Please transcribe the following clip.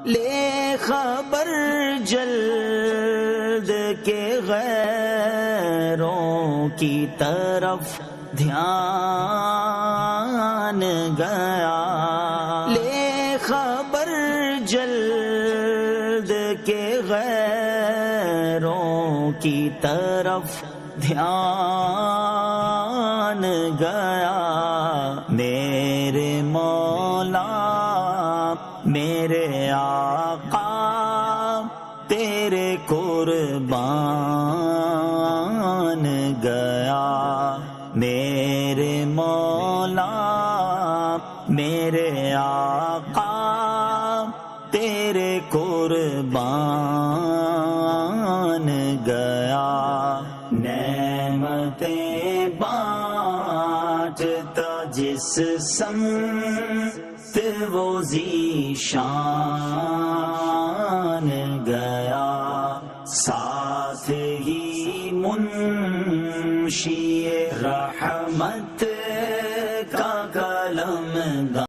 لے خبر جلد کے غیروں کی طرف دھیان گیا، لے خبر جلد کے غیروں کی طرف دھیان گیا۔ میرے مولا میرے آقا تیرے قربان گیا، میرے مولا میرے آقا تیرے قربان گیا۔ نعمتیں بانٹتا جس سمت وہ ذیشان گیا، ساتھ ہی منشی رحمت کا قلم